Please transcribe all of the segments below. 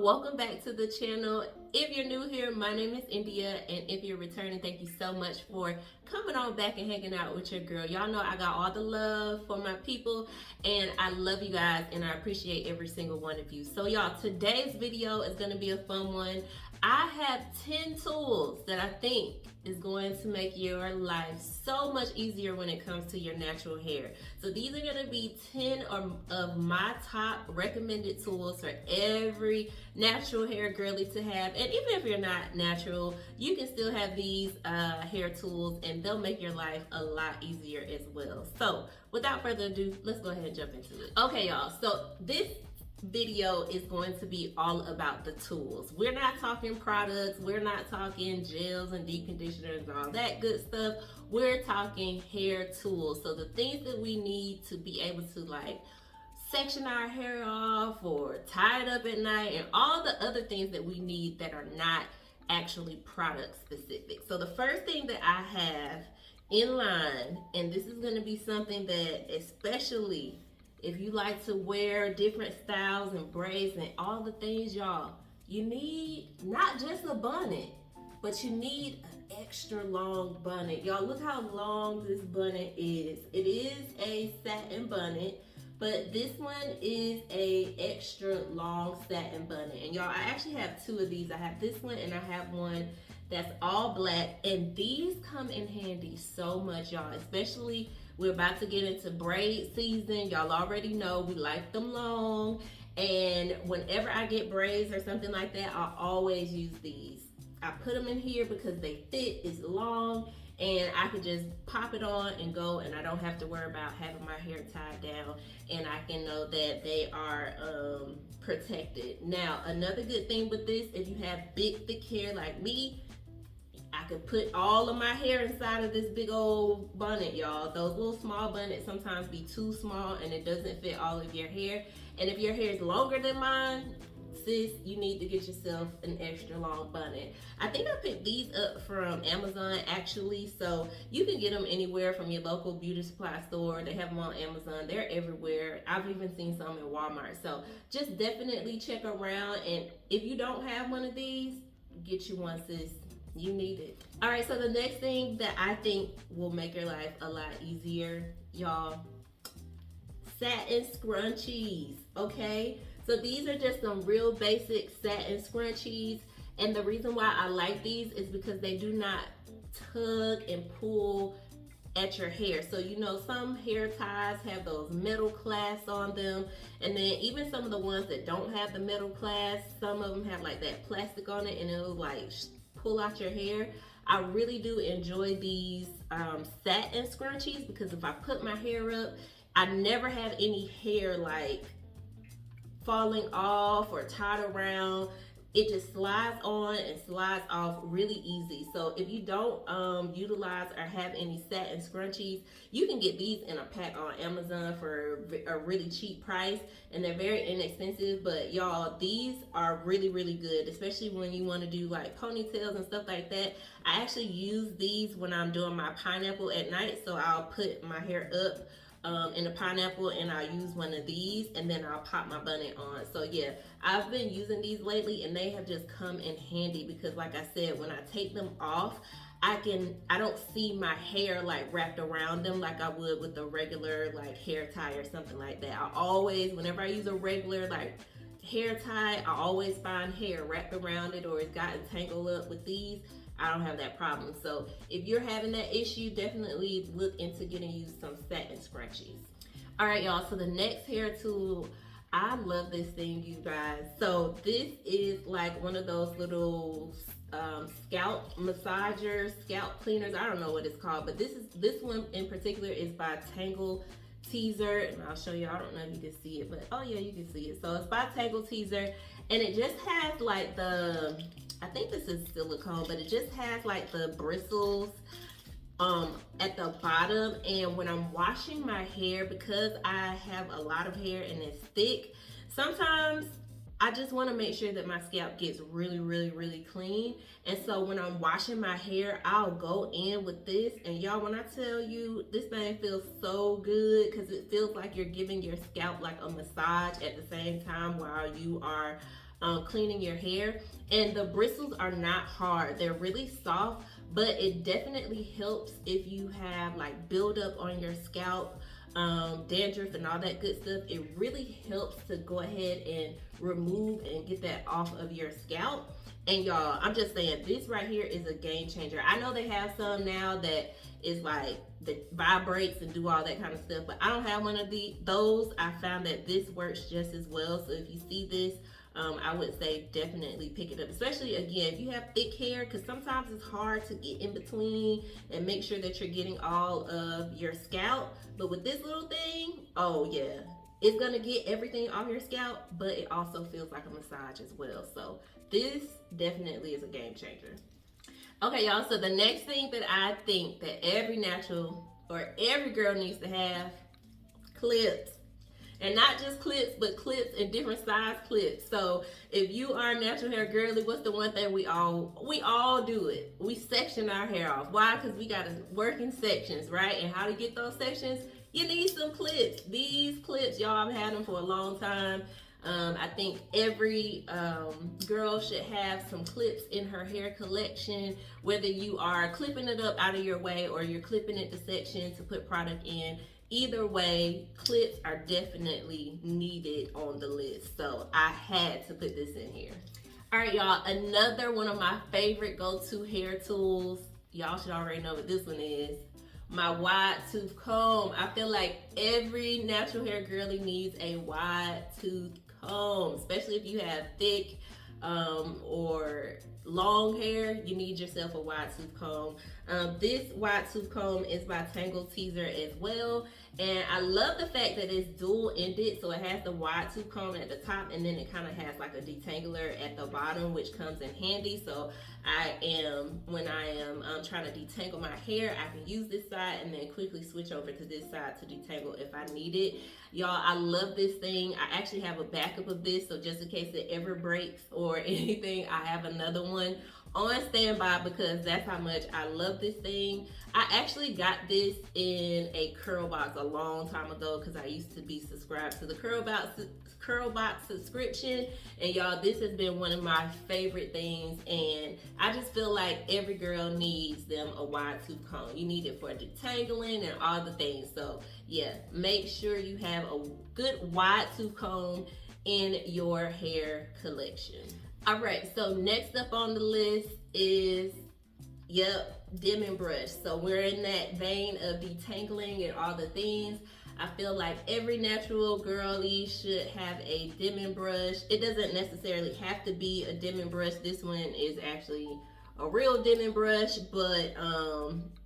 welcome back to the channel. If you're new here, my name is India, and if you're returning, thank you so much for coming on back and hanging out with your girl. Y'all know I got all the love for my people, and I love you guys, and I appreciate every single one of you. So y'all, today's video is going to be a fun one. I have 10 tools that I think is going to make your life so much easier when it comes to your natural hair. So these are going to be 10 of my top recommended tools for every natural hair girly to have. And even if you're not natural, you can still have these hair tools, and they'll make your life a lot easier as well. So without further ado, let's go ahead and jump into it. Okay, y'all, so this video is going to be all about the tools. We're not talking products, we're not talking gels and deep conditioners and all that good stuff. We're talking hair tools. So the things that we need to be able to like section our hair off or tie it up at night, and all the other things that we need that are not actually product specific. So the first thing that I have in line, and this is going to be something that especially if you like to wear different styles and braids and all the things, y'all, you need not just a bonnet, but you need an extra long bonnet. Y'all, look how long this bonnet is. It is a satin bonnet, but this one is a extra long satin bonnet. And y'all, I actually have two of these. I have this one and I have one that's all black, and these come in handy so much, y'all, especially we're about to get into braid season. Y'all already know we like them long, and whenever I get braids or something like that, I always use these. I put them in here because they fit, it's long, and I can just pop it on and go, and I don't have to worry about having my hair tied down, and I can know that they are protected. Now, another good thing with this, if you have big, thick hair like me, I could put all of my hair inside of this big old bonnet, y'all. Those little small bonnets sometimes be too small and it doesn't fit all of your hair. And if your hair is longer than mine, sis, you need to get yourself an extra long bonnet. I think I picked these up from Amazon actually, so you can get them anywhere from your local beauty supply store. They have them on Amazon. They're everywhere. I've even seen some in Walmart. So just definitely check around, and if you don't have one of these, get you one, sis. You need it. All right, so the next thing that I think will make your life a lot easier, y'all, satin scrunchies, okay? So these are just some real basic satin scrunchies, and the reason why I like these is because they do not tug and pull at your hair. So you know, some hair ties have those metal clasps on them, and then even some of the ones that don't have the metal clasp, some of them have like that plastic on it, and it'll like pull out your hair. I really do enjoy these satin scrunchies because if I put my hair up, I never have any hair like falling off or tied around. It just slides on and slides off really easy. So if you don't utilize or have any satin scrunchies, you can get these in a pack on Amazon for a really cheap price, and they're very inexpensive. But y'all, these are really, really good, especially when you want to do like ponytails and stuff like that. I actually use these when I'm doing my pineapple at night. So I'll put my hair up in a pineapple, and I'll use one of these, and then I'll pop my bonnet on. So yeah, I've been using these lately, and they have just come in handy because like I said, when I take them off, I don't see my hair like wrapped around them like I would with a regular like hair tie or something like that. I always, whenever I use a regular like hair tie, I always find hair wrapped around it or it's gotten tangled up. With these, I don't have that problem. So if you're having that issue, definitely look into getting you some satin scrunchies. All right, y'all, so the next hair tool, I love this thing, you guys. So this is like one of those little scalp massagers, scalp cleaners. I don't know what it's called, but this one in particular is by Tangle Teaser, and I'll show you. I don't know if you can see it, but oh yeah, you can see it. So it's by Tangle Teaser, and it just has like I think this is silicone, but it just has like the bristles at the bottom. And when I'm washing my hair, because I have a lot of hair and it's thick, sometimes I just want to make sure that my scalp gets really, really, really clean. And so when I'm washing my hair, I'll go in with this. And y'all, when I tell you, this thing feels so good because it feels like you're giving your scalp like a massage at the same time while you are cleaning your hair. And the bristles are not hard, they're really soft, but it definitely helps if you have like buildup on your scalp, dandruff and all that good stuff. It really helps to go ahead and remove and get that off of your scalp. And y'all, I'm just saying, this right here is a game changer. I know they have some now that is like that vibrates and do all that kind of stuff, but I don't have one of those. I found that this works just as well. So if you see this, I would say definitely pick it up, especially again if you have thick hair, because sometimes it's hard to get in between and make sure that you're getting all of your scalp. But with this little thing, oh yeah, it's gonna get everything off your scalp, but it also feels like a massage as well. So this definitely is a game changer. Okay, y'all, so the next thing that I think that every natural or every girl needs to have, clips. And not just clips, but clips and different size clips. So if you are a natural hair girly, what's the one thing we all do it? We section our hair off. Why? Because we got to work in sections, right? And how to get those sections? You need some clips. These clips, y'all, I've had them for a long time. I think every girl should have some clips in her hair collection, whether you are clipping it up out of your way or you're clipping it to section to put product in. Either way, clips are definitely needed on the list. So I had to put this in here. All right, y'all, another one of my favorite go-to hair tools. Y'all should already know what this one is. My wide tooth comb. I feel like every natural hair girly needs a wide tooth comb, especially if you have thick or long hair. You need yourself a wide tooth comb. This wide tooth comb is by Tangle Teaser as well, and I love the fact that it's dual ended, so it has the wide tooth comb at the top and then it kind of has like a detangler at the bottom, which comes in handy. So when I am trying to detangle my hair, I can use this side and then quickly switch over to this side to detangle if I need it. Y'all, I love this thing. I actually have a backup of this, so just in case it ever breaks or anything, I have another one on standby because that's how much I love this thing. I actually got this in a curl box a long time ago because I used to be subscribed to the curl box subscription, and y'all, this has been one of my favorite things, and I just feel like every girl needs them a wide tooth comb. You need it for detangling and all the things. So yeah, make sure you have a good wide tooth comb in your hair collection. All right, so next up on the list is, dimming brush. So we're in that vein of detangling and all the things. I feel like every natural girly should have a dimming brush. It doesn't necessarily have to be a dimming brush. This one is actually a real dimming brush, but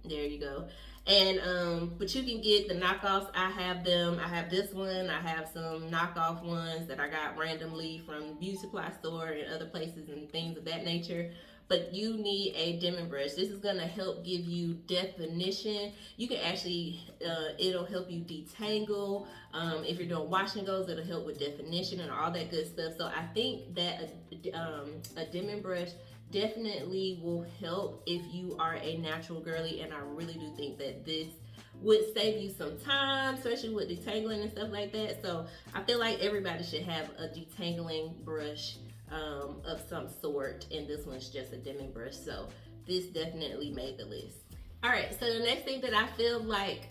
there you go. And but you can get the knockoffs. I have them. I have this one. I have some knockoff ones that I got randomly from the beauty supply store and other places and things of that nature. But you need a dimming brush. This is gonna help give you definition. You can actually, it'll help you detangle. If you're doing wash and goes, it'll help with definition and all that good stuff. So I think that a dimming brush definitely will help if you are a natural girly, and I really do think that this would save you some time, especially with detangling and stuff like that. So I feel like everybody should have a detangling brush of some sort, and this one's just a dimming brush, so this definitely made the list. All right, so the next thing that I feel like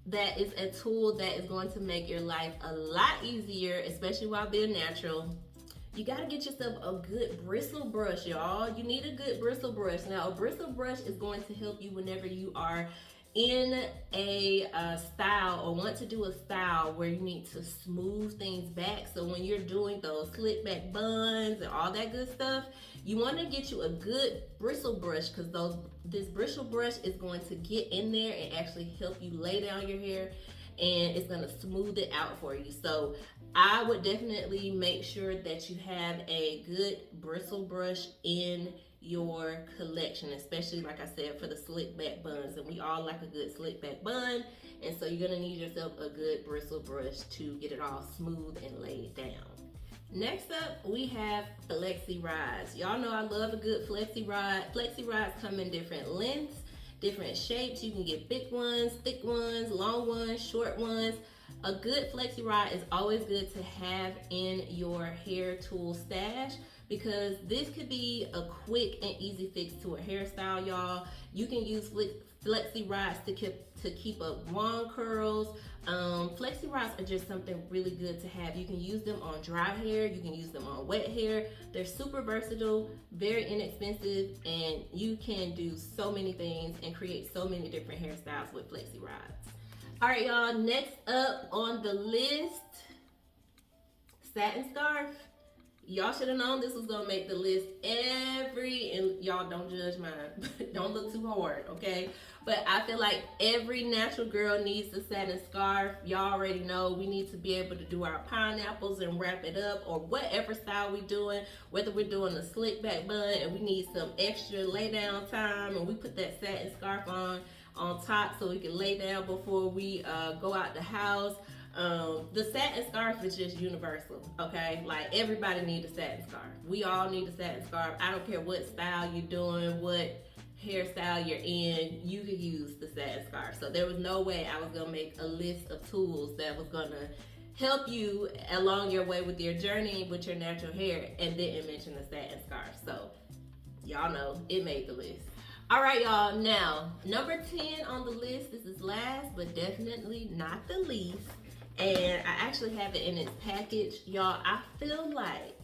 that is a tool that is going to make your life a lot easier, especially while being natural. You gotta get yourself a good bristle brush, y'all. You need a good bristle brush. Now, a bristle brush is going to help you whenever you are in a style or want to do a style where you need to smooth things back. So when you're doing those slick back buns and all that good stuff, you want to get you a good bristle brush, because this bristle brush is going to get in there and actually help you lay down your hair, and it's going to smooth it out for you. So I would definitely make sure that you have a good bristle brush in your collection, especially like I said for the slick back buns, and we all like a good slick back bun, and so you're gonna need yourself a good bristle brush to get it all smooth and laid down. Next up, we have flexi rods. Y'all know I love a good flexi rod. Flexi rods come in different lengths, different shapes. You can get big ones, thick ones, long ones, short ones. A good flexi rod is always good to have in your hair tool stash because this could be a quick and easy fix to a hairstyle, y'all. You can use flexi rods to keep up long curls. Flexi rods are just something really good to have. You can use them on dry hair, you can use them on wet hair. They're super versatile, very inexpensive, and you can do so many things and create so many different hairstyles with flexi rods. All right, y'all, next up on the list, satin scarf. Y'all should have known this was gonna make the list and y'all don't judge mine, don't look too hard, okay? But I feel like every natural girl needs a satin scarf. Y'all already know we need to be able to do our pineapples and wrap it up, or whatever style we doing, whether we're doing a slick back bun and we need some extra lay down time, and we put that satin scarf on top so we can lay down before we go out the house. The satin scarf is just universal, okay? Like, everybody needs a satin scarf. We all need a satin scarf. I don't care what style you're doing, what hairstyle you're in, you could use the satin scarf. So there was no way I was gonna make a list of tools that was gonna help you along your way with your journey with your natural hair and didn't mention the satin scarf. So y'all know it made the list. All right, y'all, now number 10 on the list, this is last but definitely not the least, and I actually have it in its package. Y'all, I feel like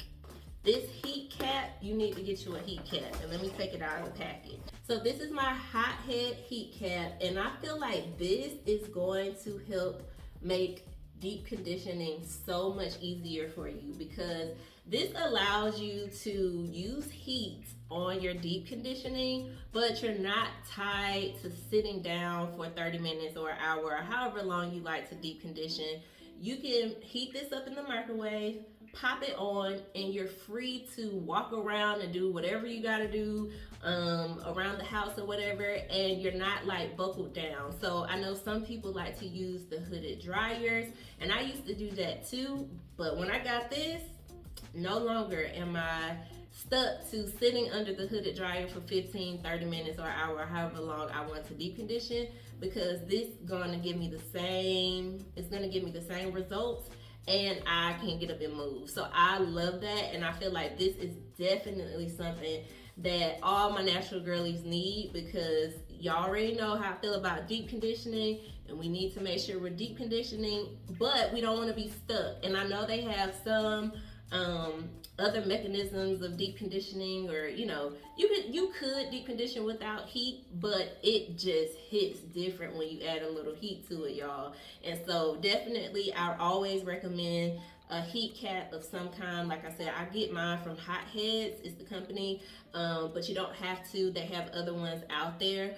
this heat cap, you need to get you a heat cap, and let me take it out of the package. So this is my hot head heat cap, and I feel like this is going to help make deep conditioning so much easier for you, because this allows you to use heat on your deep conditioning, but you're not tied to sitting down for 30 minutes or an hour, or however long you like to deep condition. You can heat this up in the microwave, pop it on, and you're free to walk around and do whatever you gotta do around the house or whatever, and you're not like buckled down. So I know some people like to use the hooded dryers, and I used to do that too, but when I got this, no longer am I stuck to sitting under the hooded dryer for 15, 30 minutes or an hour, however long I want to deep condition, because this is gonna give me the same, it's gonna give me the same results, and I can get up and move. So I love that, and I feel like this is definitely something that all my natural girlies need, because y'all already know how I feel about deep conditioning, and we need to make sure we're deep conditioning, but we don't want to be stuck. And I know they have some other mechanisms of deep conditioning, or you could deep condition without heat, but it just hits different when you add a little heat to it, y'all. And so definitely I always recommend a heat cap of some kind. Like I said, I get mine from Hot Heads, it's the company, but you don't have to, they have other ones out there.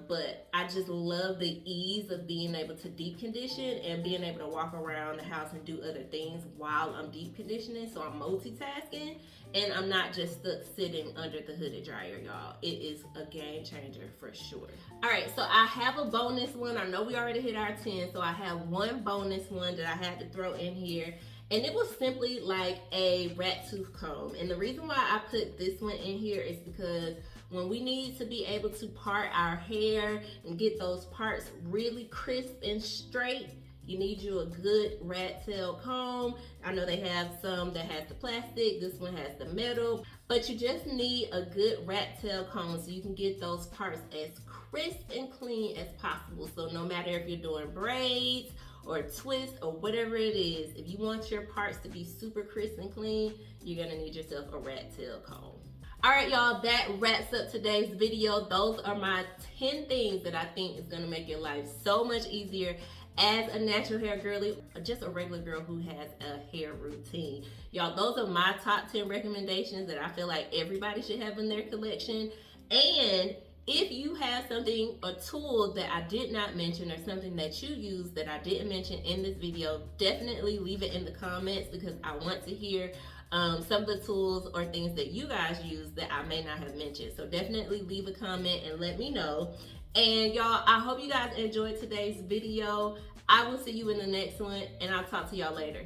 But I just love the ease of being able to deep condition and being able to walk around the house and do other things while I'm deep conditioning. So I'm multitasking and I'm not just stuck sitting under the hooded dryer, y'all. It is a game changer for sure. All right, so I have a bonus one. I know we already hit our 10, so I have one bonus one that I had to throw in here. And it was simply like a rat tooth comb. And the reason why I put this one in here is because when we need to be able to part our hair and get those parts really crisp and straight, you need you a good rat tail comb. I know they have some that has the plastic, this one has the metal, but you just need a good rat tail comb so you can get those parts as crisp and clean as possible. So no matter if you're doing braids or twist or whatever it is, if you want your parts to be super crisp and clean, you're gonna need yourself a rat tail comb. All right, y'all, that wraps up today's video. Those are my 10 things that I think is gonna make your life so much easier as a natural hair girly, or just a regular girl who has a hair routine. Y'all, those are my top 10 recommendations that I feel like everybody should have in their collection. And if you have something, a tool that I did not mention, or something that you use that I didn't mention in this video, definitely leave it in the comments, because I want to hear some of the tools or things that you guys use that I may not have mentioned. So definitely leave a comment and let me know. And y'all, I hope you guys enjoyed today's video. I will see you in the next one, and I'll talk to y'all later.